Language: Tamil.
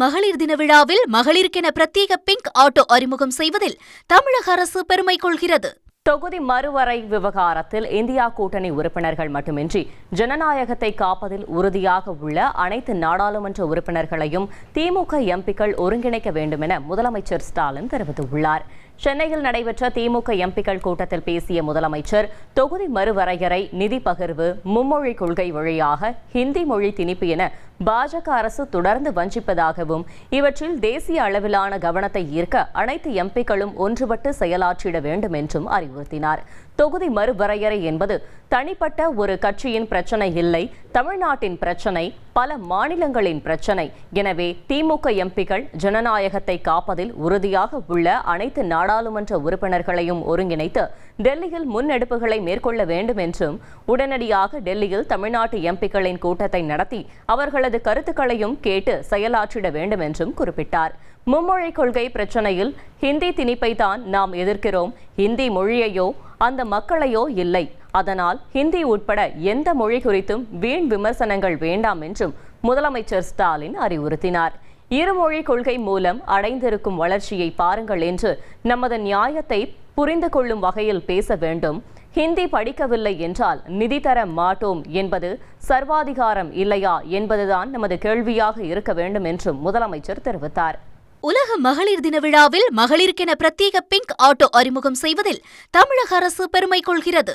மகளிர் தின விழாவில் மகளிருக்கென பிரத்யேக பிங்க் ஆட்டோ அறிமுகம் செய்வதில் தமிழக அரசு பெருமை கொள்கிறது. தொகுதி மறுவரை விவகாரத்தில் இந்தியா கூட்டணி உறுப்பினர்கள் மட்டுமின்றி ஜனநாயகத்தை காப்பதில் உறுதியாக உள்ள அனைத்து நாடாளுமன்ற உறுப்பினர்களையும் திமுக எம்பிக்கள் ஒருங்கிணைக்க வேண்டும் என முதலமைச்சர் ஸ்டாலின் தெரிவித்துள்ளார். சென்னையில் நடைபெற்ற திமுக எம்பிக்கள் கூட்டத்தில் பேசிய முதலமைச்சர், தொகுதி மறுவரையறை, நிதி பகிர்வு, மும்மொழி கொள்கை வழியாக ஹிந்தி மொழி திணிப்பு என பாஜக அரசு தொடர்ந்து வஞ்சிப்பதாகவும், இவற்றில் தேசிய அளவிலான கவனத்தை ஈர்க்க அனைத்து எம்பிக்களும் ஒன்றுபட்டு செயலாற்றிட வேண்டும் என்றும் அறிவுறுத்தினார். தொகுதி மறுவரையறை என்பது தனிப்பட்ட ஒரு கட்சியின் பிரச்சனை இல்லை, தமிழ்நாட்டின் பிரச்சனை, பல மாநிலங்களின் பிரச்சனை. எனவே திமுக எம்பிக்கள் ஜனநாயகத்தை காப்பதில் உறுதியாக உள்ள அனைத்து நாடாளுமன்ற உறுப்பினர்களையும் ஒருங்கிணைத்து டெல்லியில் முன்னெடுப்புகளை மேற்கொள்ள வேண்டும் என்றும், உடனடியாக டெல்லியில் தமிழ்நாட்டு எம்பிக்களின் கூட்டத்தை நடத்தி அவர்களது கருத்துக்களையும் கேட்டு செயலாற்றிட வேண்டும் என்றும் குறிப்பிட்டார். மும்மொழி கொள்கை பிரச்சனையில் ஹிந்தி திணிப்பை தான் நாம் எதிர்க்கிறோம், ஹிந்தி மொழியையோ அந்த மக்களையோ இல்லை. அதனால் ஹிந்தி உட்பட எந்த மொழி குறித்தும் வீண் விமர்சனங்கள் வேண்டாம் என்றும் முதலமைச்சர் ஸ்டாலின் அறிவுறுத்தினார். இருமொழி கொள்கை மூலம் அடைந்திருக்கும் வளர்ச்சியை பாருங்கள் என்று நமது நியாயத்தை புரிந்து கொள்ளும் வகையில் பேச வேண்டும். ஹிந்தி படிக்கவில்லை என்றால் நிதி தர மாட்டோம் என்பது சர்வாதிகாரம் இல்லையா என்பதுதான் நமது கேள்வியாக இருக்க வேண்டும் என்றும் முதலமைச்சர் தெரிவித்தார். உலக மகளிர் தின விழாவில் மகளிருக்கென பிரத்யேக பிங்க் ஆட்டோ அறிமுகம் செய்வதில் தமிழக அரசு பெருமை கொள்கிறது.